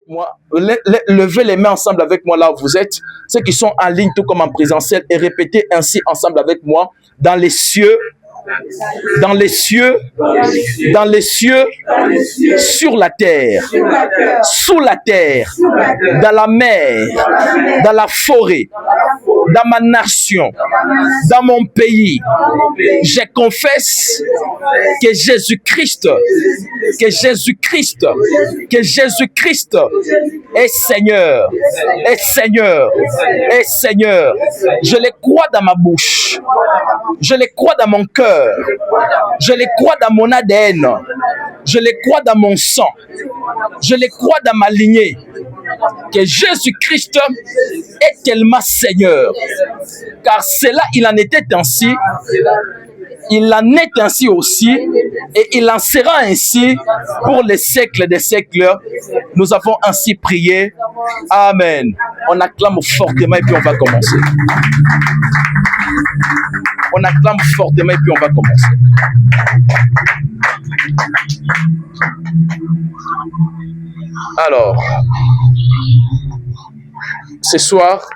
Moi, levez les mains ensemble avec moi là où vous êtes. Ceux qui sont en ligne, tout comme en présentiel, et répétez ainsi ensemble avec moi. Dans les cieux, dans les cieux, dans les cieux, sur la terre, sous la terre, dans la mer, dans la forêt, dans ma nation, dans mon pays. Je confesse que Jésus-Christ, que Jésus-Christ, que Jésus-Christ est Seigneur, est Seigneur, est Seigneur. Je les crois dans ma bouche, je les crois dans mon cœur. Je les crois dans mon ADN, je les crois dans mon sang, je les crois dans ma lignée, que Jésus-Christ est tellement Seigneur, car cela, il en était ainsi, il en est ainsi aussi, et il en sera ainsi pour les siècles des siècles. Nous avons ainsi prié. Amen. On acclame fortement et puis on va commencer. On acclame fortement et puis on va commencer. Alors, ce soir,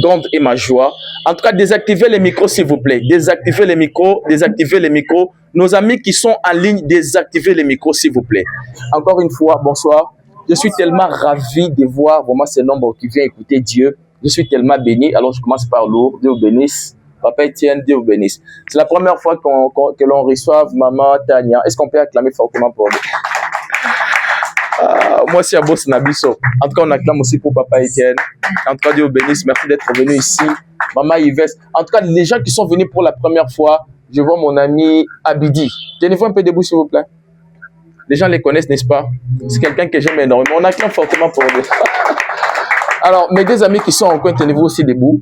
grande est ma joie. En tout cas, désactivez les micros, s'il vous plaît. Désactivez les micros, désactivez les micros. Nos amis qui sont en ligne, désactivez les micros, s'il vous plaît. Encore une fois, bonsoir. Je suis tellement ravi de voir vraiment ce nombre qui vient écouter Dieu. Je suis tellement béni. Alors, je commence par l'eau. Dieu vous bénisse. Papa Etienne, Dieu vous bénisse. C'est la première fois que l'on reçoive Maman Tania. Est-ce qu'on peut acclamer fortement pour nous? Moi, c'est Abos Nabiso. En tout cas, on acclame aussi pour Papa Etienne. En tout cas, Dieu vous bénisse. Merci d'être venu ici. Maman Yves. En tout cas, les gens qui sont venus pour la première fois, je vois mon ami Abidi. Tenez-vous un peu debout, s'il vous plaît. Les gens les connaissent, n'est-ce pas? C'est quelqu'un que j'aime énormément. On acclame fortement pour eux. Alors, mes deux amis qui sont en coin, tenez-vous aussi debout.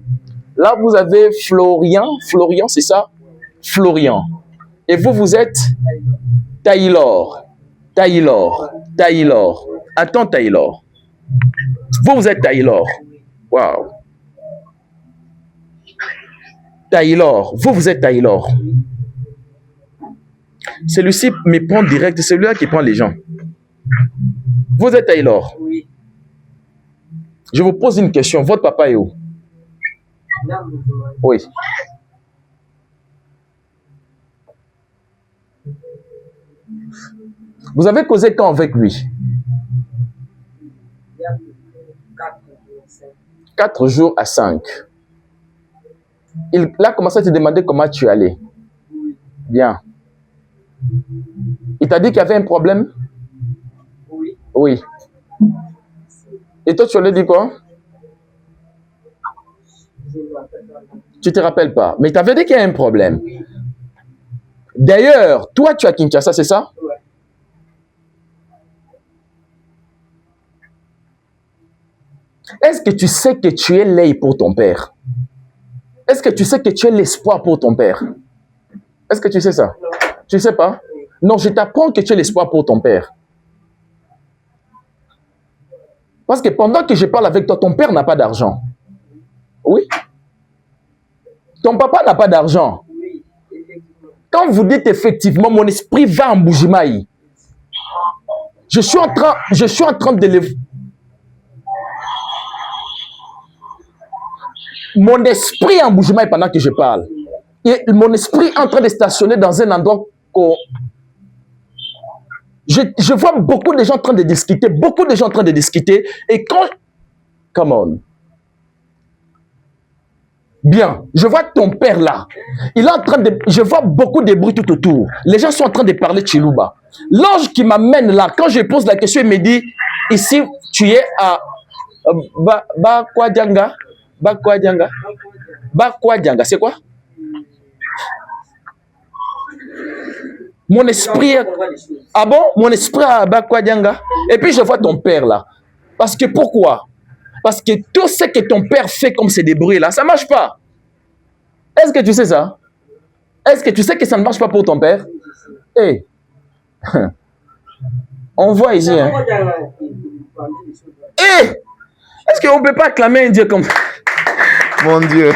Là, vous avez Florian. Florian, c'est ça? Florian. Et vous, vous êtes Taylor. Taylor. Taylor. Attends, Taylor. Vous êtes Taylor. Waouh. Taylor. Vous êtes Taylor. Celui-ci me prend direct. C'est celui-là qui prend les gens. Vous êtes Taylor. Oui. Je vous pose une question. Votre papa est où? Oui. Vous avez causé quand avec lui? 4 jours à 5. Il a commencé à te demander comment tu allais. Bien. Il t'a dit qu'il y avait un problème? Oui. Oui. Et toi, tu lui as dit quoi? Tu ne te rappelles pas. Mais il t'avait dit qu'il y a un problème. D'ailleurs, toi, tu as Kinshasa, c'est ça? Oui. Est-ce que tu sais que tu es l'œil pour ton père? Est-ce que tu sais que tu es l'espoir pour ton père? Est-ce que tu sais ça? Non. Tu ne sais pas? Non, je t'apprends que tu es l'espoir pour ton père. Parce que pendant que je parle avec toi, ton père n'a pas d'argent. Oui? Ton papa n'a pas d'argent. Quand vous dites effectivement, mon esprit va en Bujimaï. Je suis en train de le... Mon esprit en Bujimaï pendant que je parle. Et mon esprit est en train de stationner dans un endroit où... Je vois beaucoup de gens en train de discuter. Beaucoup de gens en train de discuter. Et quand... Come on. Bien, je vois ton père là. Il est en train de... Je vois beaucoup de bruit tout autour. Les gens sont en train de parler de Chiluba. L'ange qui m'amène là, quand je pose la question, il me dit, ici, tu es à... Bakwadjanga. Bakwadjanga. Bakwadjanga, c'est quoi? Mon esprit... Ah bon? Mon esprit à Bakwadjanga. Et puis je vois ton père là. Parce que pourquoi? Parce que tout ce que ton père fait comme ces débris là, ça ne marche pas. Est-ce que tu sais ça? Est-ce que tu sais que ça ne marche pas pour ton père? Hey. On voit ici. Hein? Hey. Est-ce qu'on ne peut pas acclamer un Dieu comme ça? Mon Dieu.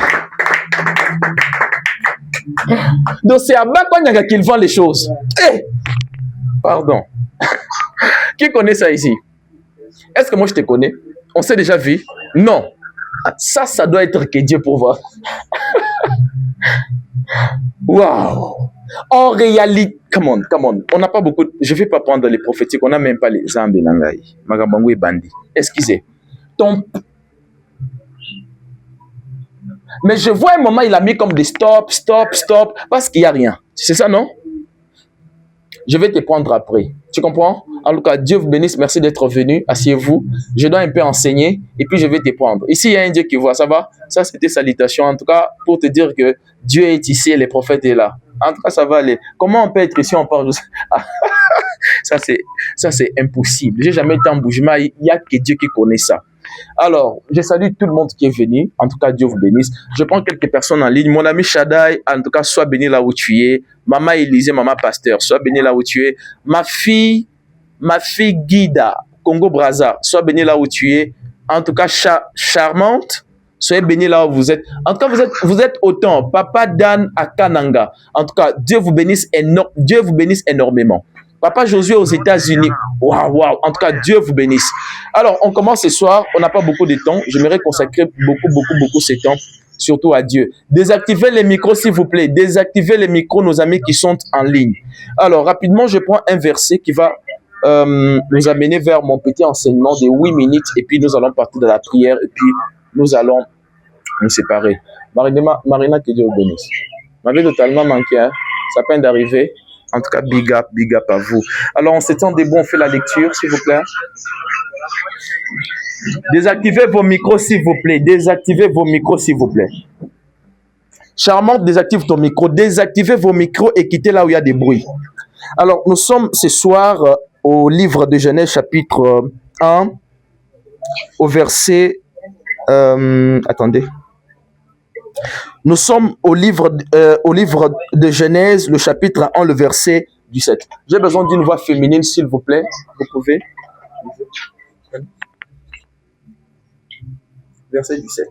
Donc c'est à Bakwadjanga qu'il vend les choses. Hey. Pardon. Qui connaît ça ici? Est-ce que moi je te connais? On s'est déjà vu? Non. Ça doit être que Dieu pour voir. Waouh! En réalité, come on. On n'a pas beaucoup. Je ne vais pas prendre les prophétiques. On n'a même pas les Zambé Nangai. Magabangu et Bandi. Excusez. Mais je vois un moment, il a mis comme des stop, parce qu'il n'y a rien. C'est ça, non? Je vais te prendre après. Tu comprends? En tout cas, Dieu vous bénisse. Merci d'être venu. Asseyez-vous. Je dois un peu enseigner et puis je vais te prendre. Ici, il y a un Dieu qui voit. Ça va? Ça, c'était salutations. En tout cas, pour te dire que Dieu est ici et les prophètes sont là. En tout cas, ça va aller. Comment on peut être ici? On parle de ça. Ça, c'est impossible. J'ai jamais été en bougement. Il n'y a que Dieu qui connaît ça. Alors, je salue tout le monde qui est venu. En tout cas, Dieu vous bénisse. Je prends quelques personnes en ligne. Mon ami Shaddai, en tout cas, sois béni là où tu es. Maman Élisée, maman Pasteur, sois béni là où tu es. Ma fille Guida, Congo Brazza, sois béni là où tu es. En tout cas, charmante, soyez béni là où vous êtes. En tout cas, vous êtes autant. Papa Dan à Kananga. En tout cas, Dieu vous bénisse énormément. Papa Josué aux États-Unis. Waouh. En tout cas, Dieu vous bénisse. Alors, on commence ce soir. On n'a pas beaucoup de temps. J'aimerais consacrer beaucoup ce temps, surtout à Dieu. Désactivez les micros, s'il vous plaît. Désactivez les micros, nos amis qui sont en ligne. Alors, rapidement, je prends un verset qui va nous amener vers mon petit enseignement de 8 minutes. Et puis, nous allons partir de la prière. Et puis, nous allons nous séparer. Marina, que Dieu vous bénisse. M'avait totalement manqué. Hein? Ça peine d'arriver. En tout cas, big up à vous. Alors, en ce temps debout, on fait la lecture, s'il vous plaît. Désactivez vos micros, s'il vous plaît. Désactivez vos micros, s'il vous plaît. Charmante, désactive ton micro. Désactivez vos micros et quittez là où il y a des bruits. Alors, nous sommes ce soir au livre de Genèse, chapitre 1, au verset... attendez. Nous sommes au livre de Genèse, le chapitre 1, le verset 17. J'ai besoin d'une voix féminine, s'il vous plaît. Vous pouvez. Verset 17.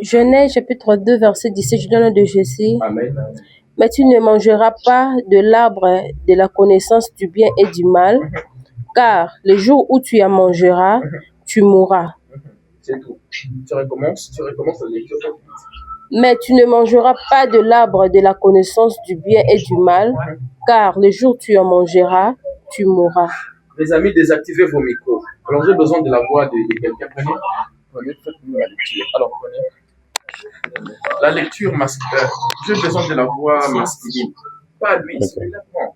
Genèse, chapitre 2, verset 17. Je donne de Jésus. Amen. Mais tu ne mangeras pas de l'arbre de la connaissance du bien et du mal, car le jour où tu en mangeras, tu mourras. C'est tout. Tu recommences la lecture. Mais tu ne mangeras pas de l'arbre de la connaissance du bien et du mal, car le jour où tu en mangeras, tu mourras. Les amis, désactivez vos micros. Alors, j'ai besoin de la voix de quelqu'un. Prenez, faites-nous la lecture. Alors, prenez. La lecture masculine. J'ai besoin de la voix masculine. Pas lui, Okay. celui-là, prends.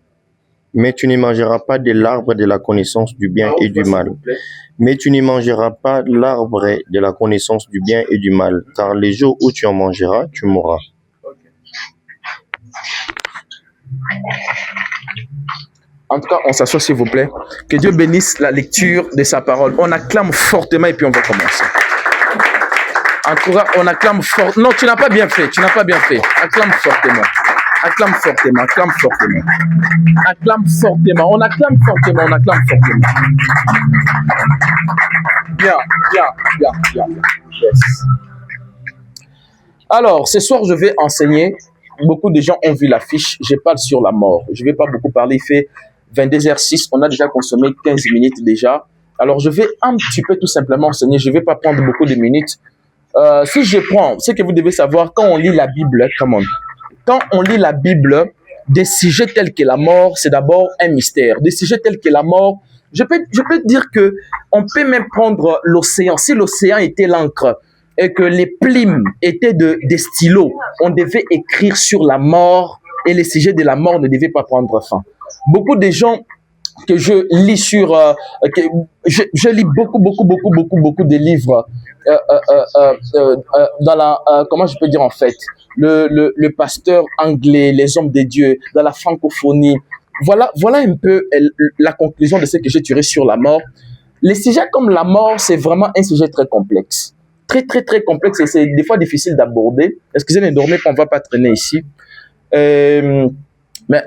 Mais tu ne mangeras pas de l'arbre de la connaissance du bien et du mal. Mais tu ne mangeras pas de l'arbre de la connaissance du bien et du mal, car les jours où tu en mangeras, tu mourras. Okay. En tout cas, on s'assoit s'il vous plaît. Que Dieu bénisse la lecture de sa parole. On acclame fortement et puis on va commencer. En tout cas, on acclame fort. Non, tu n'as pas bien fait. Acclame fortement. Acclame fortement. On acclame fortement. Bien. Yes. Alors, ce soir, je vais enseigner. Beaucoup de gens ont vu l'affiche. Je parle sur la mort. Je ne vais pas beaucoup parler. Il fait 22h06. On a déjà consommé 15 minutes déjà. Alors, je vais un petit peu tout simplement enseigner. Je ne vais pas prendre beaucoup de minutes. Si je prends, ce que vous devez savoir, quand on lit la Bible, quand on lit la Bible, des sujets tels que la mort, c'est d'abord un mystère. Des sujets tels que la mort, je peux dire que on peut même prendre l'océan. Si l'océan était l'encre et que les plumes étaient des stylos, on devait écrire sur la mort et les sujets de la mort ne devaient pas prendre fin. Beaucoup de gens que je lis je lis beaucoup de livres dans la comment je peux dire en fait le pasteur anglais, les hommes de Dieu dans la francophonie. Voilà un peu la conclusion de ce que j'ai tiré sur la mort. Les sujets comme la mort, c'est vraiment un sujet très complexe, très complexe et c'est des fois difficile d'aborder. Excusez les dormir, qu'on va pas traîner ici. Mais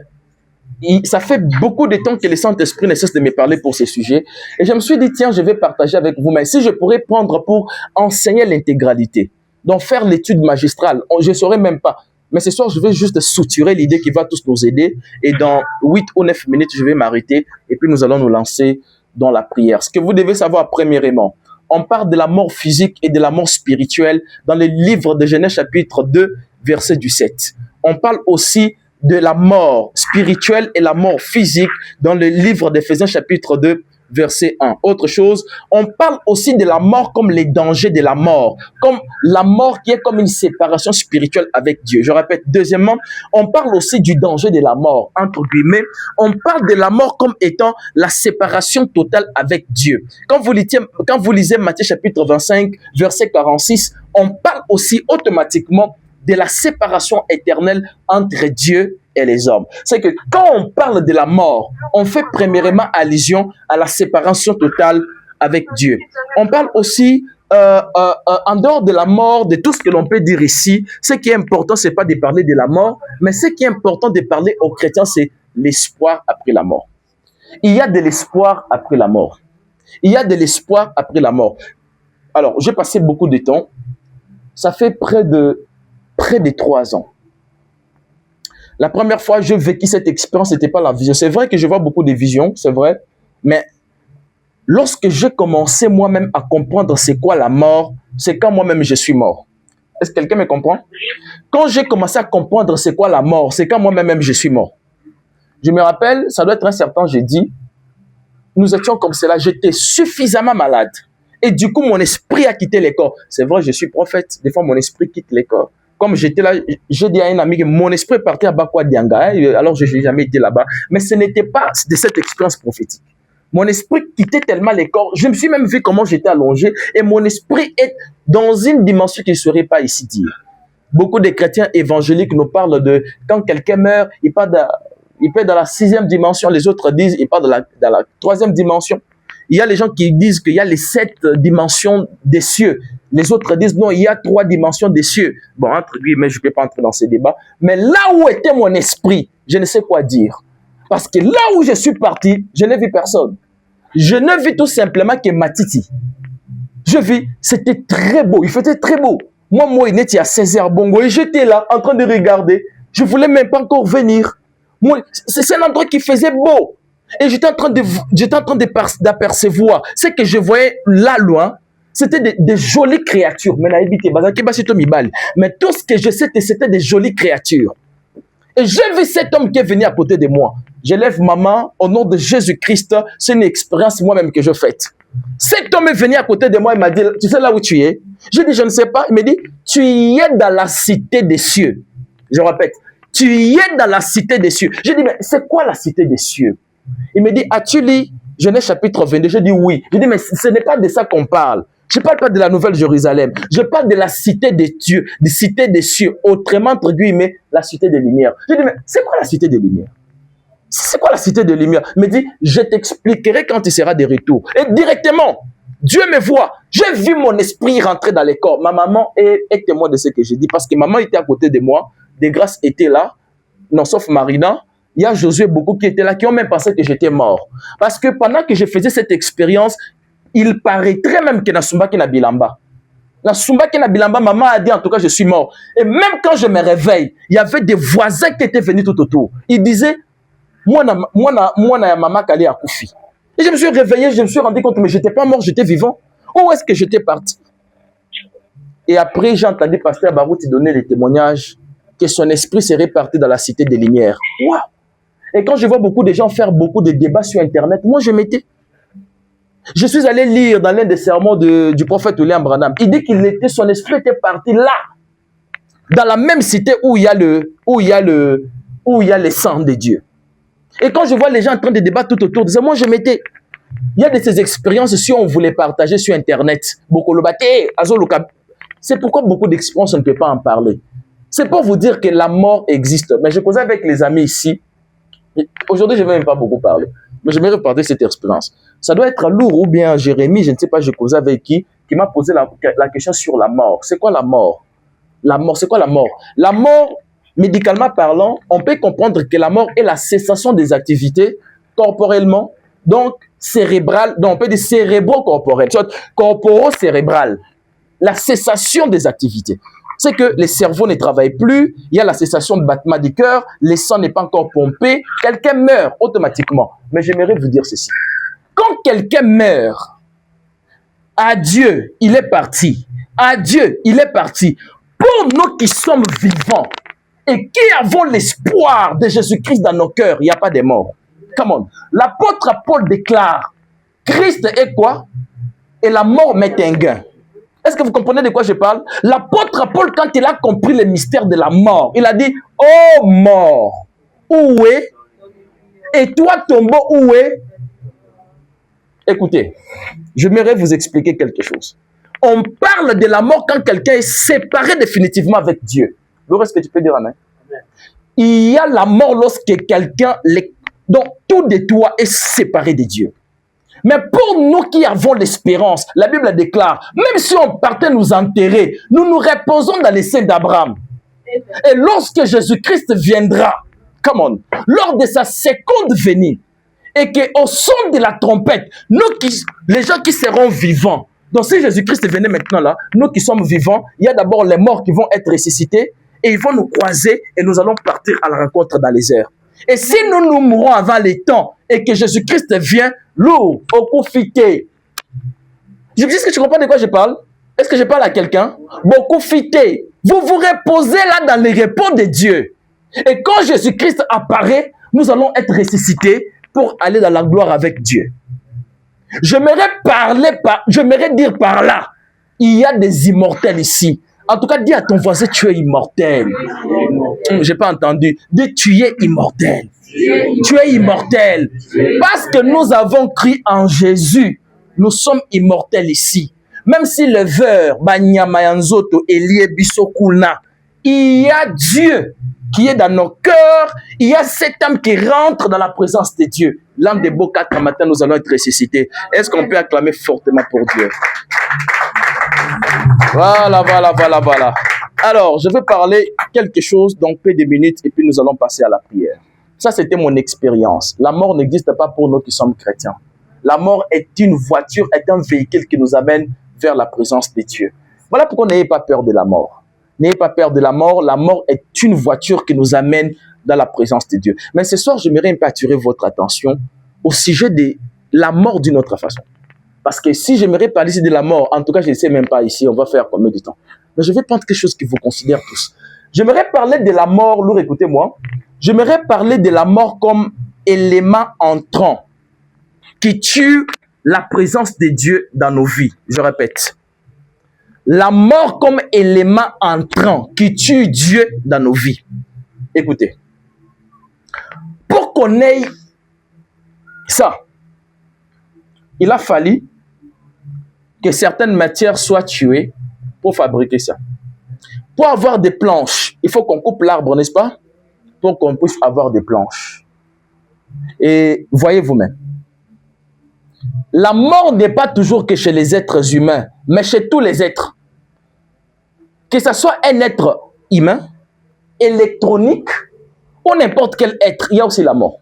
ça fait beaucoup de temps que le Saint-Esprit ne cesse de me parler pour ces sujets. Et je me suis dit, tiens, je vais partager avec vous. Mais si je pourrais prendre pour enseigner l'intégralité, donc faire l'étude magistrale, je ne saurais même pas. Mais ce soir, je vais juste structurer l'idée qui va tous nous aider. Et dans 8 ou 9 minutes, je vais m'arrêter. Et puis, nous allons nous lancer dans la prière. Ce que vous devez savoir, premièrement, on parle de la mort physique et de la mort spirituelle dans le livre de Genèse chapitre 2, verset 17. On parle aussi de la mort spirituelle et la mort physique dans le livre d'Éphésiens chapitre 2, verset 1. Autre chose, on parle aussi de la mort comme les dangers de la mort, comme la mort qui est comme une séparation spirituelle avec Dieu. Je répète, deuxièmement, on parle aussi du danger de la mort, entre guillemets. On parle de la mort comme étant la séparation totale avec Dieu. Quand vous lisez Matthieu chapitre 25, verset 46, on parle aussi automatiquement de la séparation éternelle entre Dieu et les hommes. C'est que quand on parle de la mort, on fait premièrement allusion à la séparation totale avec Dieu. On parle aussi, en dehors de la mort, de tout ce que l'on peut dire ici, ce qui est important, c'est pas de parler de la mort, mais ce qui est important de parler aux chrétiens, c'est l'espoir après la mort. Il y a de l'espoir après la mort. Il y a de l'espoir après la mort. Alors, j'ai passé beaucoup de temps. Ça fait près de 3 ans. La première fois que j'ai vécu cette expérience, c'était pas la vision. C'est vrai que je vois beaucoup de visions, c'est vrai, mais lorsque j'ai commencé moi-même à comprendre c'est quoi la mort, c'est quand moi-même je suis mort. Est-ce que quelqu'un me comprend? Quand j'ai commencé à comprendre c'est quoi la mort, c'est quand moi-même je suis mort. Je me rappelle, ça doit être un certain jeudi, nous étions comme cela, j'étais suffisamment malade. Et du coup, mon esprit a quitté le corps. C'est vrai, je suis prophète, des fois mon esprit quitte le corps. Comme j'étais là, j'ai dit à un ami que mon esprit est parti à Bakwa Dianga, alors je n'ai jamais été là-bas. Mais ce n'était pas de cette expérience prophétique. Mon esprit quittait tellement les corps. Je me suis même vu comment j'étais allongé. Et mon esprit est dans une dimension qui ne serait pas ici dire. Beaucoup de chrétiens évangéliques nous parlent de quand quelqu'un meurt, il part dans la 6e dimension. Les autres disent il part dans la 3e dimension. Il y a les gens qui disent qu'il y a les 7 dimensions des cieux. Les autres disent non, il y a 3 dimensions des cieux. Bon, entre guillemets, je ne peux pas entrer dans ces débats. Mais là où était mon esprit, je ne sais quoi dire. Parce que là où je suis parti, je n'ai vu personne. Je n'ai vu tout simplement que Matiti. Je vis, c'était très beau, il faisait très beau. Moi, il était à 16h Bongo et j'étais là en train de regarder. Je ne voulais même pas encore venir. C'est un endroit qui faisait beau. Et j'étais en train d'apercevoir ce que je voyais là loin. C'était des jolies créatures. Mais tout ce que je sais, c'était des jolies créatures. Et j'ai vu cet homme qui est venu à côté de moi. Je lève ma main au nom de Jésus-Christ. C'est une expérience moi-même que je fais. Cet homme est venu à côté de moi et m'a dit, tu sais là où tu es? Je dis, je ne sais pas. Il me dit, tu y es dans la cité des cieux. Je répète, tu y es dans la cité des cieux. Je dis, mais c'est quoi la cité des cieux? Il me dit, as-tu lu Genèse chapitre 22? Je dis oui. Je dis, mais ce n'est pas de ça qu'on parle. Je ne parle pas de la Nouvelle Jérusalem. Je parle de la cité des cieux, de cité des cieux. Autrement, entre guillemets, la cité des lumières. Je dis, mais c'est quoi la cité des lumières? C'est quoi la cité des lumières? Il me dit, je t'expliquerai quand il sera de retour. Et directement, Dieu me voit. J'ai vu mon esprit rentrer dans les corps. Ma maman est témoin de ce que j'ai dit parce que maman était à côté de moi. Des grâces étaient là. Non, sauf Marina. Il y a Josué beaucoup qui étaient là, qui ont même pensé que j'étais mort. Parce que pendant que je faisais cette expérience, il paraîtrait même que Nasumba qui n'a bilamba. Nasumba qui n'a bilamba, maman a dit en tout cas je suis mort. Et même quand je me réveille, il y avait des voisins qui étaient venus tout autour. Ils disaient, moi na maman Kali a Koufi. Et je me suis réveillé, je me suis rendu compte, mais je n'étais pas mort, j'étais vivant. Où est-ce que j'étais parti? Et après, j'ai entendu Pasteur Barouti donner les témoignages que son esprit serait parti dans la cité des Lumières. Waouh! Et quand je vois beaucoup de gens faire beaucoup de débats sur Internet, moi je m'étais. Je suis allé lire dans l'un des sermons du prophète William Branham. Il dit son esprit était parti là, dans la même cité où il y a le sang de Dieu. Et quand je vois les gens en train de débattre tout autour de ça, moi je m'étais. Il y a de ces expériences, si on voulait partager sur Internet, c'est pourquoi beaucoup d'expériences, on ne peut pas en parler. C'est pour vous dire que la mort existe. Mais je causais avec les amis ici. Aujourd'hui, je ne vais même pas beaucoup parler. Mais je vais reparler cette expérience. Ça doit être lourd ou bien Jérémie, je ne sais pas, je causais avec qui m'a posé la question sur la mort. C'est quoi la mort? La mort, c'est quoi la mort? La mort, médicalement parlant, on peut comprendre que la mort est la cessation des activités corporellement, donc cérébrale, donc on peut dire cérébro-corporel, corporo-cérébral. La cessation des activités. c'est que les cerveaux ne travaillent plus, il y a la cessation de battement du cœur, le sang n'est pas encore pompé, quelqu'un meurt automatiquement. Mais j'aimerais vous dire ceci. Quand quelqu'un meurt, adieu, il est parti. Adieu, il est parti. Pour nous qui sommes vivants et qui avons l'espoir de Jésus-Christ dans nos cœurs, il n'y a pas de mort. Come on. L'apôtre Paul déclare, Christ est quoi? Et la mort m'est un gain. Est-ce que vous comprenez de quoi je parle? L'apôtre Paul, quand il a compris le mystère de la mort, il a dit, oh mort, où est? Et toi, tombeau, où est? Écoutez, j'aimerais vous expliquer quelque chose. On parle de la mort quand quelqu'un est séparé définitivement avec Dieu. Laura, est-ce que tu peux dire amen? Il y a la mort lorsque quelqu'un, dont tout de toi est séparé de Dieu. Mais pour nous qui avons l'espérance, la Bible déclare, même si on partait nous enterrer, nous nous reposons dans les seins d'Abraham. Et lorsque Jésus-Christ viendra, come on, lors de sa seconde venue, et qu'au son de la trompette, les gens qui seront vivants, donc si Jésus-Christ venait maintenant là, nous qui sommes vivants, il y a d'abord les morts qui vont être ressuscités, et ils vont nous croiser, et nous allons partir à la rencontre dans les airs. Et si nous mourons avant les temps, et que Jésus-Christ vient, lourd, au coup fité. Je dis que tu comprends de quoi je parle? Est-ce que je parle à quelqu'un? Beaucoup fité. Vous vous reposez là dans le repos de Dieu. Et quand Jésus-Christ apparaît, nous allons être ressuscités pour aller dans la gloire avec Dieu. J'aimerais dire par là, il y a des immortels ici. En tout cas, dis à ton voisin, tu es immortel. J'ai pas entendu. Dis, tu es immortel. Tu es immortel. Parce que nous avons cru en Jésus, nous sommes immortels ici. Même si le verre, il y a Dieu qui est dans nos cœurs, il y a cette âme qui rentre dans la présence de Dieu. L'âme de Boca, ce matin, nous allons être ressuscités. Est-ce qu'on peut acclamer fortement pour Dieu? Voilà. Alors, je vais parler quelque chose dans peu de minutes et puis nous allons passer à la prière. Ça, c'était mon expérience. La mort n'existe pas pour nous qui sommes chrétiens. La mort est une voiture, est un véhicule qui nous amène vers la présence de Dieu. Voilà pourquoi n'ayez pas peur de la mort. N'ayez pas peur de la mort. La mort est une voiture qui nous amène dans la présence de Dieu. Mais ce soir, j'aimerais un peu attirer votre attention au sujet de la mort d'une autre façon. Parce que si j'aimerais parler ici de la mort, en tout cas, je ne sais même pas ici, on va faire combien de temps. Mais je vais prendre quelque chose qui vous considère tous. J'aimerais parler de la mort, lourd, écoutez-moi. J'aimerais parler de la mort comme élément entrant qui tue la présence de Dieu dans nos vies. Je répète. La mort comme élément entrant qui tue Dieu dans nos vies. Écoutez. Pour qu'on ait ça, il a fallu que certaines matières soient tuées pour fabriquer ça. Pour avoir des planches, il faut qu'on coupe l'arbre, n'est-ce pas? Pour qu'on puisse avoir des planches. Et voyez vous-même, la mort n'est pas toujours que chez les êtres humains, mais chez tous les êtres. Que ce soit un être humain, électronique, ou n'importe quel être, il y a aussi la mort.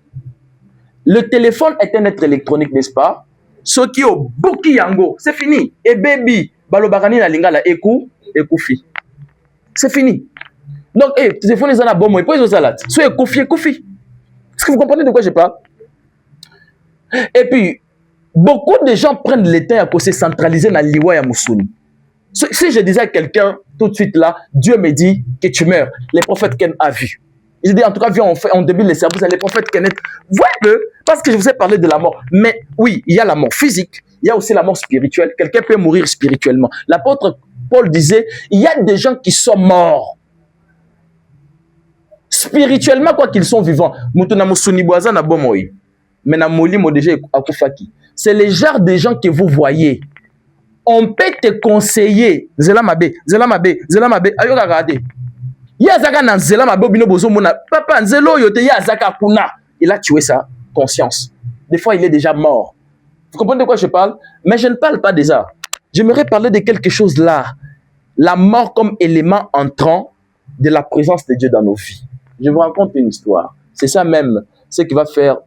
Le téléphone est un être électronique, n'est-ce pas? Ce qui est au Buki Yango, c'est fini. Et baby, Balobarani na lingala eku fi. C'est fini. Donc, téléphone les a la bonne, et puis ils ont salade. Soit écoufi. Est-ce que vous comprenez de quoi je parle? Et puis, beaucoup de gens prennent le temps à se centraliser dans l'Iwa ya Mousouni. Si je disais à quelqu'un tout de suite là, Dieu me dit que tu meurs, les prophètes Ken a vu. Il dit en tout cas, viens, on débute les services à les prophètes Ken. Voyez que, parce que je vous ai parlé de la mort, mais oui, il y a la mort physique, il y a aussi la mort spirituelle. Quelqu'un peut mourir spirituellement. L'apôtre Paul disait, il y a des gens qui sont morts. Spirituellement, quoi qu'ils sont vivants. C'est le genre de gens que vous voyez. On peut te conseiller. Zela mabe. Ayo regardez. Yazaka na zela mabe bino bozo mona. Papa nzelo yote yazaka kuna. Il a tué sa conscience. Des fois, il est déjà mort. Vous comprenez de quoi je parle? Mais je ne parle pas de ça. J'aimerais parler de quelque chose là. La mort comme élément entrant de la présence de Dieu dans nos vies. Je vous raconte une histoire. C'est ça même, ce qui va faire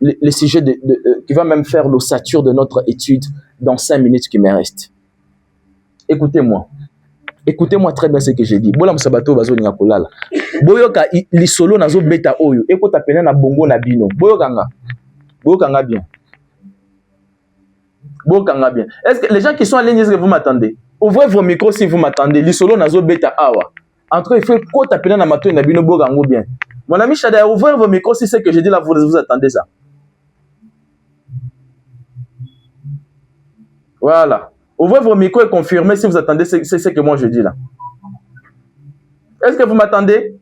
le sujet qui va même faire l'ossature de notre étude dans 5 minutes qui me restent. Écoutez-moi. Écoutez-moi très bien ce que j'ai dit. Bola musabato bazo ninga kolala. Boyoka lisolo nazo beta oyo. Ekota pena na bongo na bino. Boyokanga. Boyokanga bien. Boyokanga bien. Est-ce que les gens qui sont en ligne, est-ce que vous m'attendez? Ouvrez vos micros si vous m'attendez. Lisolo nazo beta awa. En tout cas, il faut kota pena na mato na bino boyokango bien. Mon ami Chada, ouvrez vos micros si c'est que je dis là, vous attendez ça. Voilà. Ouvrez vos micros et confirmez si vous attendez c'est ce que moi je dis là. Est-ce que vous m'attendez?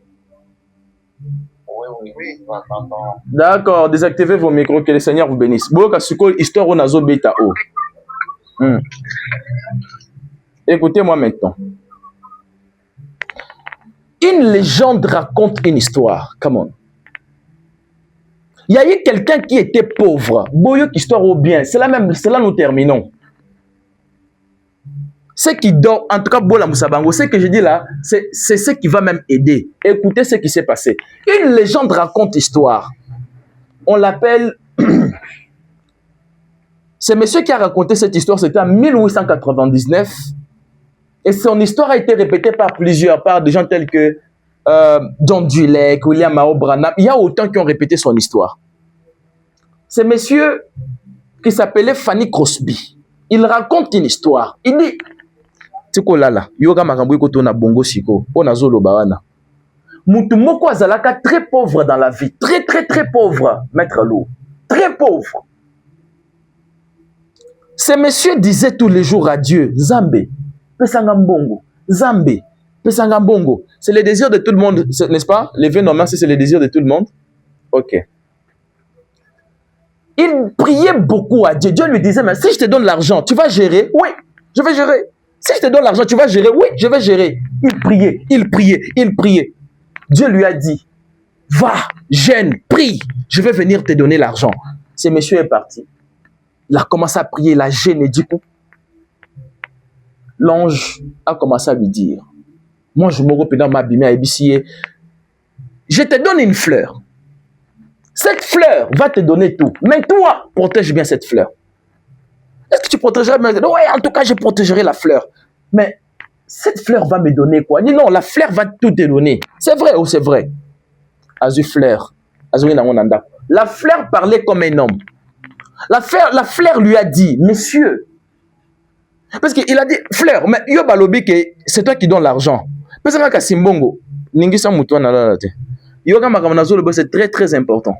Oui, D'accord, désactivez vos micros, que le Seigneur vous bénisse. Boka suko histoire nazo beta o. Écoutez-moi maintenant. Une légende raconte une histoire. Come on. Il y a eu quelqu'un qui était pauvre. Boyo histoire au bien. C'est là nous terminons. Ce qui dort, en tout cas, Bola Moussabango, ce que je dis là, c'est ce qui va même aider. Écoutez ce qui s'est passé. Une légende raconte histoire. On l'appelle... Ce monsieur qui a raconté cette histoire, c'était en 1899. Et son histoire a été répétée par des gens tels que John Dulek, William Mao Branham. Il y a autant qui ont répété son histoire. Ce monsieur qui s'appelait Fanny Crosby, il raconte une histoire. Il dit... Tikolala, yoga makambo ko tona bongo siko, pona zolo bawana. Mutu moko azalaka très pauvre dans la vie, très pauvre, maître Lou, très pauvre. Ce monsieur disait tous les jours à Dieu, Zambé, pesanga mbongo, Zambé, pesanga mbongo. C'est le désir de tout le monde, n'est-ce pas? Les vœux normaux, c'est le désir de tout le monde. Ok. Il priait beaucoup à Dieu. Dieu lui disait, mais si je te donne l'argent, tu vas gérer? Oui, je vais gérer. Si je te donne l'argent, tu vas gérer? Oui, je vais gérer. Il priait. Dieu lui a dit, va, gêne, prie, je vais venir te donner l'argent. Ce monsieur est parti. Il a commencé à prier, il a gêné du coup. L'ange a commencé à lui dire, moi je me repère dans ma bimé à Ebissier, je te donne une fleur. Cette fleur va te donner tout. Mais toi, protège bien cette fleur. Est-ce que tu protégeras? Oui, en tout cas, je protégerai la fleur. Mais cette fleur va me donner quoi? Il dit non, la fleur va tout te donner. C'est vrai ou c'est vrai? Azu fleur. La fleur parlait comme un homme. La fleur lui a dit, monsieur, parce qu'il a dit, fleur, mais yo balobi que c'est toi qui donne l'argent. Parce que Simbongo, Ningisa Moutouana la te. Yoga Makamanazo, c'est très important.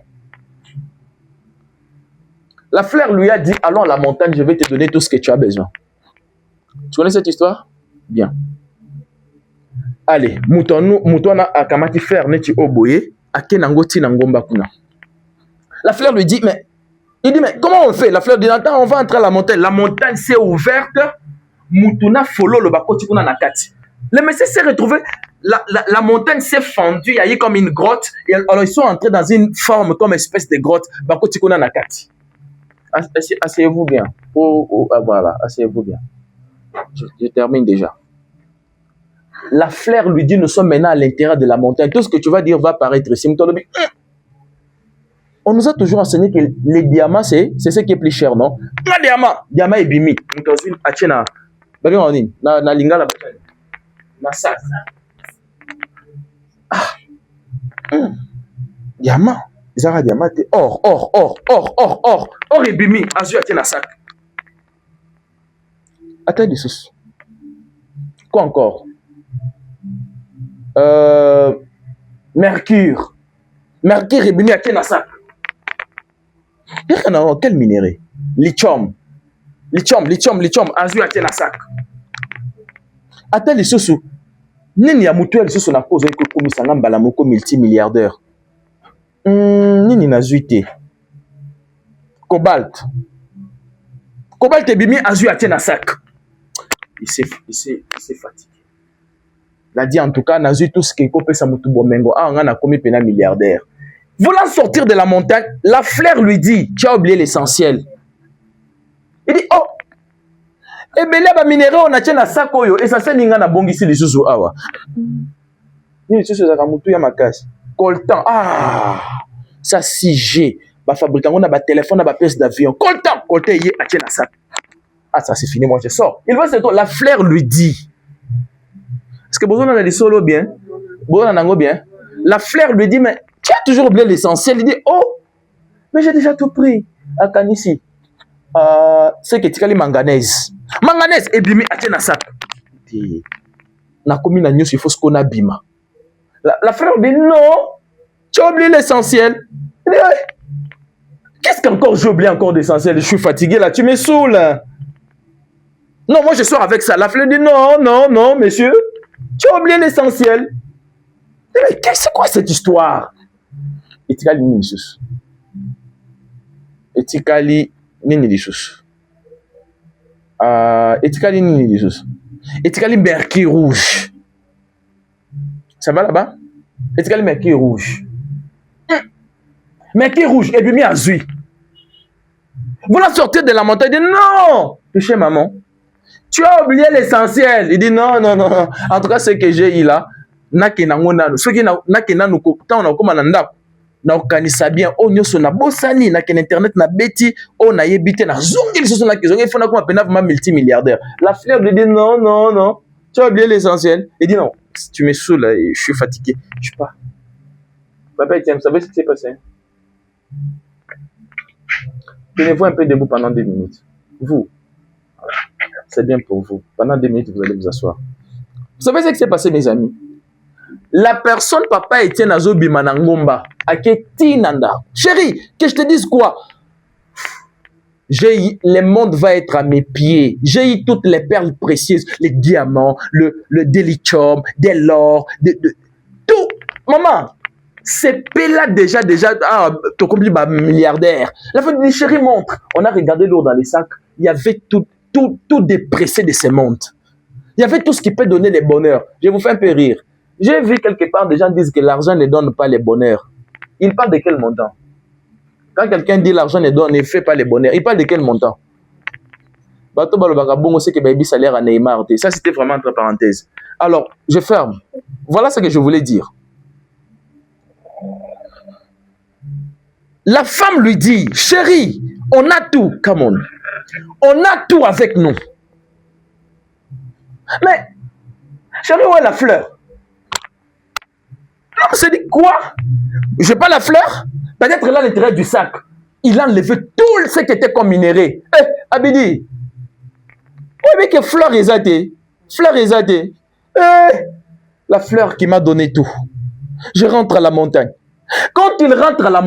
La fleur lui a dit, allons à la montagne, je vais te donner tout ce que tu as besoin. Tu connais cette histoire? Bien. Allez, Moutouana akamati fleur neti oboye, akenangoti nangomba kuna. La fleur lui dit, mais il dit, mais comment on fait? La fleur dit, attends, on va entrer à la montagne. La montagne s'est ouverte. Moutuna follow le bakoti kuna nakati. Le monsieur s'est retrouvé, la montagne s'est fendue, il y a eu comme une grotte. Et alors ils sont entrés dans une forme comme espèce de grotte. Bakoti kuna nakati. Asseyez-vous bien. Voilà, asseyez-vous bien. Je termine déjà. La fleur lui dit, nous sommes maintenant à l'intérieur de la montagne. Tout ce que tu vas dire va paraître ici. On nous a toujours enseigné que les diamants, c'est ce qui est plus cher, non? Un diamant est bimi. Na lingala na sac. Diamant. Ils ont diamant. Or est bimi. Azu a na sac. Attends des sous. Quoi encore? Mercure est bimi a na sac. Quel minerai? Lithium, azu a na sac. Attends les sous. Nini ya mutuel sous na cause que comme ça ngambala moko multimilliardaire. Nini na zuité. Cobalt et bimi azu a na sac. Il s'est fatigué. Il a dit en tout cas na zu tout ce qui kopé sa mutu bomengo. Ah on a commis pena milliardaire. Voulant sortir de la montagne, la fleur lui dit, tu as oublié l'essentiel. Il dit, oh, et bien là, minéraux, on a tient à sac, et ça c'est n'inga na bongi si les sous awa. Ni les sous à mutu ya makas. Coltan, ça si j'ai, ba fabricant on a ba téléphone, ba pièce d'avion. Coltan y a tient à sac. Ah ça c'est fini, moi je sors. Il va se dire, la fleur lui dit, Est-ce que besoin de solo bien? Bien. La fleur lui dit, mais tu as toujours oublié l'essentiel. Il dit, oh, mais j'ai déjà tout pris. À Kanissi. C'est que tu as les manganèse. Manganèse, et bimi, à na sac. Na commis na news, il faut ce qu'on a bima. La fleur dit, non, tu as oublié l'essentiel. Il dit, ouais. Qu'est-ce qu'encore j'ai oublié encore d'essentiel? Je suis fatigué là, tu me saoules. Non, moi je sors avec ça. La fleur dit, non, non, non, monsieur, tu as oublié l'essentiel. Mais c'est quoi cette histoire? Etikali nini lisusu? Etikali nini lisusu? Etikali nini lisusu? Etikali mercure rouge. Ça va là-bas? Etikali mercure rouge. Mercure rouge, et bien azui. Vous la sortez de la montagne, il dit non! Touchez maman. Tu as oublié l'essentiel. Il dit non, non, non, non. En tout cas, ce que j'ai eu là, ce qui n'a na okanisa bien o nyoso na bosani na ken internet na beti o na yebite na zongi lisoso na kizongi il faut na kuma pena vraiment multimilliardaire. La fleur lui dit non, non, non. Tu as oublié l'essentiel. Il dit non, tu me saoules, je suis fatigué. Je sais pas. Papa Etienne, vous savez ce qui s'est passé? Tenez-vous un peu debout pendant 2 minutes. Vous, c'est bien pour vous. Pendant 2 minutes, vous allez vous asseoir. Vous savez ce qui s'est passé, mes amis? La personne, papa Etienne Azobi Manangomba, a quitté Nanda. Chérie, que je te dise quoi? Le monde va être à mes pieds. J'ai eu toutes les perles précieuses, les diamants, le délithium, de l'or, tout. Maman, c'est là déjà, ton compris, milliardaire. La femme dit, chérie, montre. On a regardé l'eau dans les sacs. Il y avait tout dépressé de ces montres. Il y avait tout ce qui peut donner le bonheur. Je vous fais un peu rire. J'ai vu quelque part des gens disent que l'argent ne donne pas le bonheur. Il parle de quel montant? Quand quelqu'un dit l'argent ne fait pas le bonheur, il parle de quel montant? Bato Balobagabongo, c'est que baby salaire à Neymar. Ça, c'était vraiment entre parenthèses. Alors, je ferme. Voilà ce que je voulais dire. La femme lui dit, chérie, on a tout, come on. On a tout avec nous. Mais, chérie, où est la fleur? L'homme se dit, quoi? Je n'ai pas la fleur? Peut-être là, l'intérieur du sac. Il a enlevé tout ce qui était comme minéré. Eh, Abidi. Oui, mais que fleur exatée. Fleur exatée. Eh, la fleur qui m'a donné tout. Je rentre à la montagne. Quand il rentre à la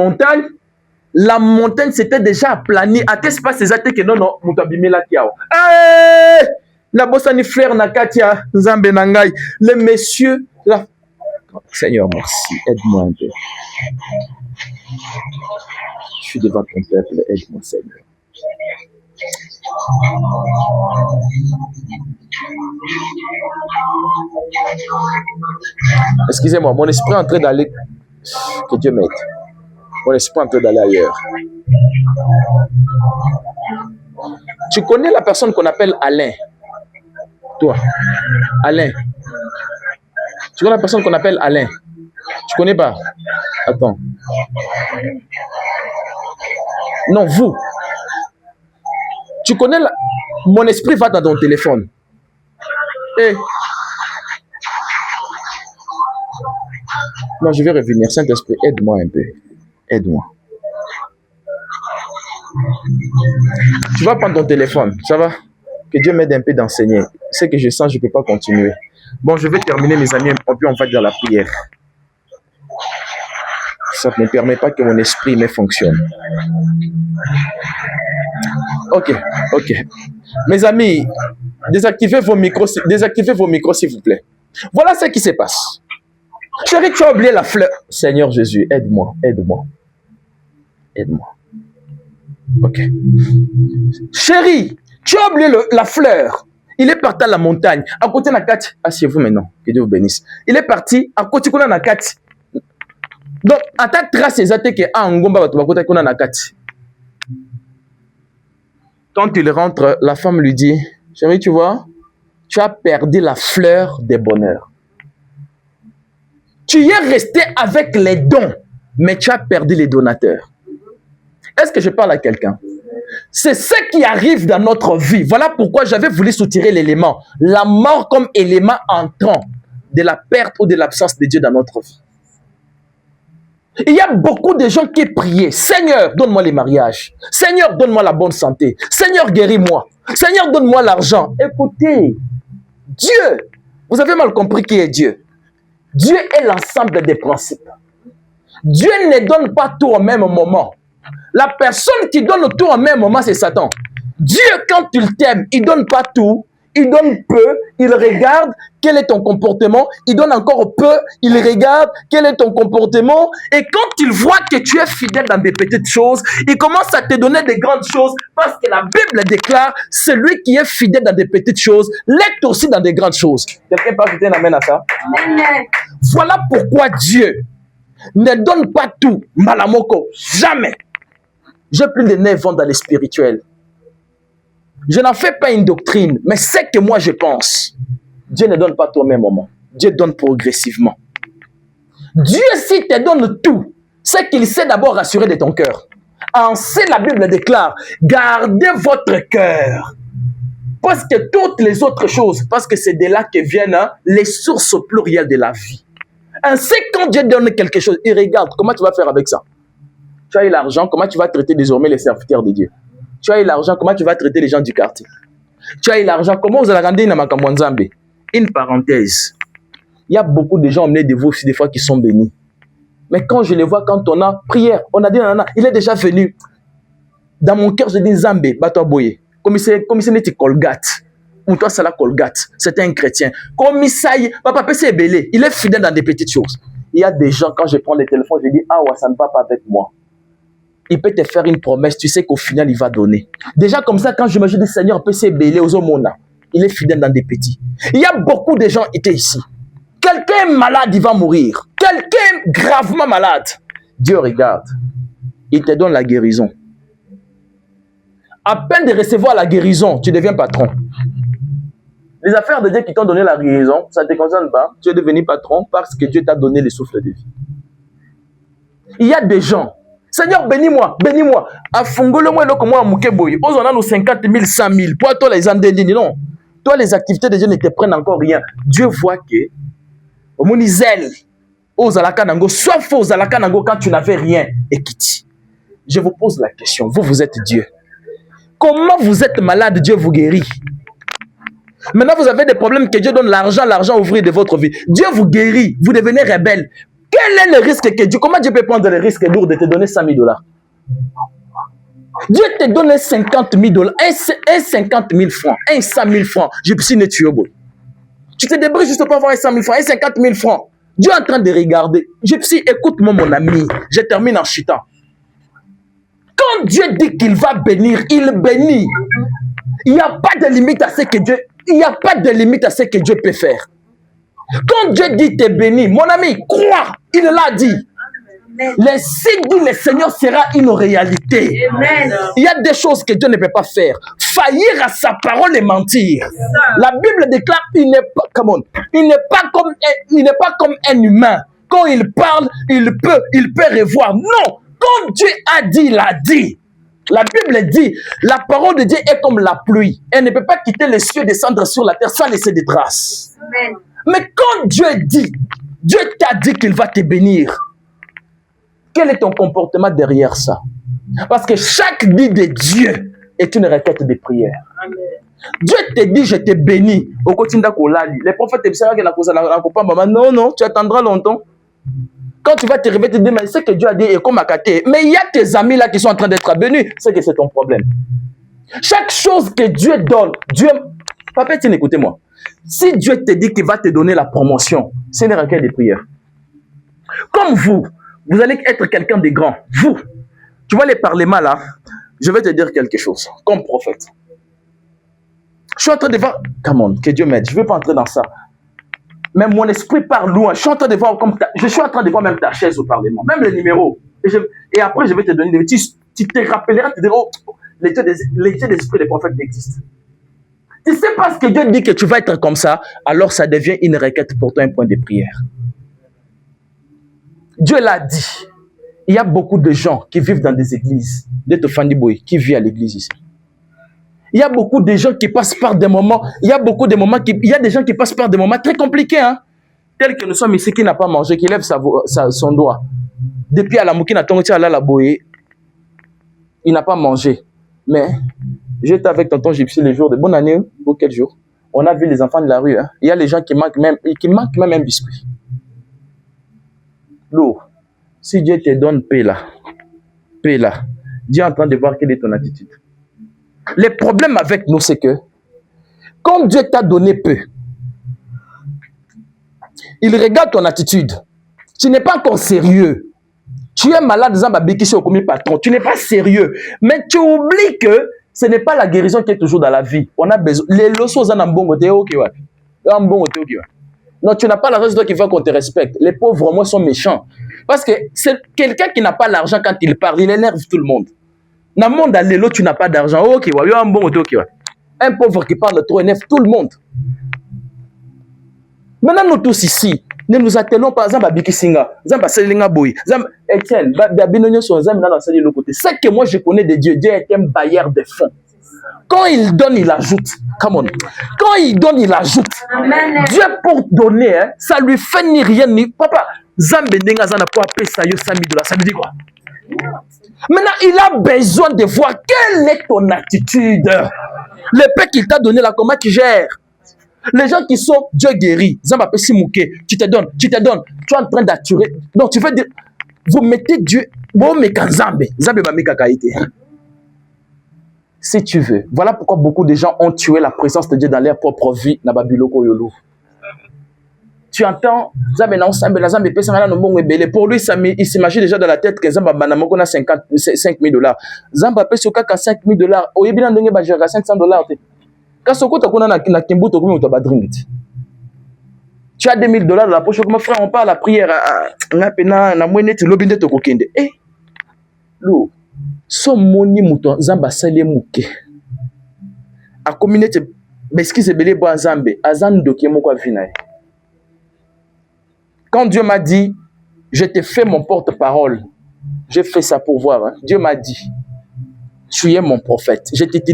montagne s'était déjà aplanie. À tes espaces exatés que non, non, Moutabime la kiao. Eh, la bossani fleur na katia, Zambe nangai. Le monsieur, la... Seigneur, merci, aide-moi un peu. Je suis devant ton peuple, aide-moi, Seigneur. Excusez-moi, mon esprit est en train d'aller. Que Dieu m'aide. Mon esprit est en train d'aller ailleurs. Tu connais la personne qu'on appelle Alain? Toi, Alain. Tu connais la personne qu'on appelle Alain? Tu connais pas? Attends. Non, vous. Tu connais la... Mon esprit va dans ton téléphone. Eh. Non, je vais revenir. Saint-Esprit, aide-moi un peu. Aide-moi. Tu vas prendre ton téléphone, ça va? Que Dieu m'aide un peu d'enseigner. Ce que je sens, je ne peux pas continuer. Bon, je vais terminer, mes amis, puis on va dans la prière. Ça ne me permet pas que mon esprit me fonctionne. Ok. Mes amis, désactivez vos micros, s'il vous plaît. Voilà ce qui se passe. Chérie, tu as oublié la fleur. Seigneur Jésus, aide-moi. Ok. Chérie, tu as oublié la fleur. Il est parti à la montagne. À côté de la carte. Asseyez-vous maintenant. Que Dieu vous bénisse. Il est parti à côté de la carte. Donc, à ta trace exacte que Angomba va côté de la carte. Quand il rentre, la femme lui dit, chérie, tu vois, tu as perdu la fleur des bonheurs. Tu y es resté avec les dons, mais tu as perdu les donateurs. Est-ce que je parle à quelqu'un? C'est ce qui arrive dans notre vie. Voilà pourquoi j'avais voulu soutirer l'élément. La mort comme élément entrant de la perte ou de l'absence de Dieu dans notre vie. Il y a beaucoup de gens qui priaient. Seigneur, donne-moi les mariages. Seigneur, donne-moi la bonne santé. Seigneur, guéris-moi. Seigneur, donne-moi l'argent. Écoutez, Dieu, vous avez mal compris qui est Dieu. Dieu est l'ensemble des principes. Dieu ne donne pas tout au même moment. La personne qui donne tout au même moment, c'est Satan. Dieu, quand il t'aime, il ne donne pas tout. Il donne peu, il regarde quel est ton comportement, il donne encore peu, il regarde quel est ton comportement, et quand il voit que tu es fidèle dans des petites choses, il commence à te donner des grandes choses, parce que la Bible déclare, celui qui est fidèle dans des petites choses, l'est aussi dans des grandes choses. Quelqu'un peut ajouter un amen à ça? Amen. Voilà pourquoi Dieu ne donne pas tout, malamoko, jamais. J'ai plus de 9 ans dans les spirituels. Je n'en fais pas une doctrine, mais c'est que moi je pense. Dieu ne donne pas tout au même moment. Dieu donne progressivement. Dieu, s'il te donne tout, c'est qu'il sait d'abord rassurer de ton cœur. Ainsi, la Bible déclare, gardez votre cœur. Parce que toutes les autres choses, parce que c'est de là que viennent les sources plurielles de la vie. Ainsi, quand Dieu donne quelque chose, il regarde comment tu vas faire avec ça. Tu as eu l'argent, comment tu vas traiter désormais les serviteurs de Dieu? Tu as eu l'argent, comment tu vas traiter les gens du quartier? Tu as eu l'argent, comment vous allez rendre une Makamwanzambe? Une parenthèse. Il y a beaucoup de gens emmenés de vous aussi des fois qui sont bénis. Mais quand je les vois, quand on a prière, on a dit, non, il est déjà venu. Dans mon cœur, je dis, Zambé, Bato Boye. Comme il n'était Colgate. Ou toi, c'est la Colgate. C'était un chrétien. Comme il papa c'est belé. Il est fidèle dans des petites choses. Il y a des gens, quand je prends le téléphone, je dis, ah ouais, ça ne va pas avec moi. Il peut te faire une promesse, tu sais qu'au final, il va donner. Déjà comme ça, quand je me dis, Seigneur, peut s'ébéler aux hommes, il est fidèle dans des petits. Il y a beaucoup de gens qui étaient ici. Quelqu'un est malade, il va mourir. Quelqu'un est gravement malade. Dieu regarde. Il te donne la guérison. À peine de recevoir la guérison, tu deviens patron. Les affaires de Dieu qui t'ont donné la guérison, ça ne te concerne pas. Tu es devenu patron parce que Dieu t'a donné le souffle de vie. Il y a des gens, Seigneur, bénis-moi, bénis-moi. Afungole-moi le comment Mukeboy. Ose on a nos 50 000, 100 000. Pour toi, les andélines, non. Toi, les activités de Dieu ne te prennent encore rien. Dieu voit que, au monizel, aux alakanango, soit faux aux alakanango quand tu n'avais rien et quitte. Je vous pose la question. Vous êtes Dieu. Comment vous êtes malade, Dieu vous guérit. Maintenant, vous avez des problèmes que Dieu donne l'argent ouvrir de votre vie. Dieu vous guérit, vous devenez rebelle. Quel est le risque que Dieu... Comment Dieu peut prendre le risque lourd de te donner 100 000 $? Dieu te donne 50 000 $, un 50 000 francs, un 100 000 francs. Je suis né tué. Tu te débrouilles juste pour avoir un 100 000 francs, un 50 000 francs. Dieu est en train de regarder. Je suis, écoute-moi mon ami, je termine en chutant. Quand Dieu dit qu'il va bénir, il bénit. Il n'y a pas de limite à ce que Dieu... Il n'y a pas de limite à ce que Dieu peut faire. Quand Dieu dit t'es béni, mon ami, crois, il l'a dit. Le signe dit le Seigneur sera une réalité. Amen. Il y a des choses que Dieu ne peut pas faire. Faillir à sa parole et mentir. La Bible déclare il n'est pas comme un humain. Quand il parle, il peut revoir. Non, quand Dieu a dit, il a dit. La Bible dit, la parole de Dieu est comme la pluie. Elle ne peut pas quitter les cieux, descendre sur la terre sans laisser des traces. Amen. Mais quand Dieu dit, Dieu t'a dit qu'il va te bénir. Quel est ton comportement derrière ça? Parce que chaque dit de Dieu est une requête de prière. Amen. Dieu te dit, je te bénis. Les prophètes te disent, non, tu attendras longtemps. Quand tu vas te réveiller, tu te dis, mais c'est que Dieu a dit, et comme mais il y a tes amis là qui sont en train d'être bénis, c'est que c'est ton problème. Chaque chose que Dieu donne, Dieu... Papa, écoutez-moi. Si Dieu te dit qu'il va te donner la promotion, c'est une requête de prière. Comme vous allez être quelqu'un de grand. Vous, tu vois les parlements là, je vais te dire quelque chose, comme prophète. Je suis en train de voir, come on, que Dieu m'aide, je ne veux pas entrer dans ça. Mais mon esprit part loin. Je suis en train de voir même ta chaise au Parlement, même le numéro. Et après, je vais te donner des... Tu te rappelleras, tu te diras, oh, l'état d'esprit des prophètes existe. Tu sais pas ce que Dieu dit que tu vas être comme ça, alors ça devient une requête pour toi, un point de prière. Dieu l'a dit. Il y a beaucoup de gens qui vivent dans des églises, qui vivent à l'église ici. Il y a beaucoup de gens qui passent par des moments, il y a des gens qui passent par des moments très compliqués. Hein? tel que nous sommes ici, qui n'a pas mangé, qui lève son doigt. Depuis à la moukina, la boye, il n'a pas mangé. Mais j'étais avec tonton Gypsy les jours de bonne année, ou quel jour? On a vu les enfants de la rue. Hein. Il y a les gens qui manquent même un biscuit. Lourd. Si Dieu te donne paix là, Dieu est en train de voir quelle est ton attitude. Le problème avec nous, c'est que quand Dieu t'a donné peu, il regarde ton attitude. Tu n'es pas encore sérieux. Tu es malade, patron. Tu n'es pas sérieux. Mais tu oublies que ce n'est pas la guérison qui est toujours dans la vie. On a besoin. Les leçons en bon côté, ok. Non, tu n'as pas l'argent, c'est toi qui veux qu'on te respecte. Les pauvres, moi, sont méchants. Parce que c'est quelqu'un qui n'a pas l'argent quand il parle, il énerve tout le monde. Dans le monde, à l'élo, tu n'as pas d'argent. Ok, un pauvre qui parle trop énerve tout le monde. Maintenant, nous tous ici, nous nous attelons par exemple à Bikisinga, Etienne, c'est que moi je connais de Dieu. Dieu est un bailleur de fonds. Quand il donne, il ajoute. Come on. Quand il donne, il ajoute. Amen. Dieu pour donner, hein, ça lui fait ni rien ni. Papa, Zambe Nenga Zana pour appeler ça $100 000. Ça veut dire quoi? Maintenant, il a besoin de voir quelle est ton attitude. Le paix qu'il t'a donné là, comment tu gères? Les gens qui sont Dieu guéri, Zamba Pessi Mouké, tu te donnes, tu es en train d'attirer. Donc tu veux dire, vous mettez Dieu, bon, mais quand Zambe Mamika Kaïté. Si tu veux. Voilà pourquoi beaucoup de gens ont tué la présence de Dieu dans leur propre vie. Tu entends, pour lui, il s'imagine déjà dans la tête que Zamba Banamoko a $5 000. Zamba Pessoka a $5 000. Au Yébina Ndenge Bajara $500. Quand tu as $2 000 dans la poche, comme frère, on parle à la prière. Eh, l'eau. Son moni mouton zamba sale mouke. A communauté, mais ce qui se belé bois zambe, azan doki moko vinae. Quand Dieu m'a dit, je te fais mon porte-parole, j'ai fait ça pour voir. Hein. Dieu m'a dit, tu es mon prophète. Je t'ai dit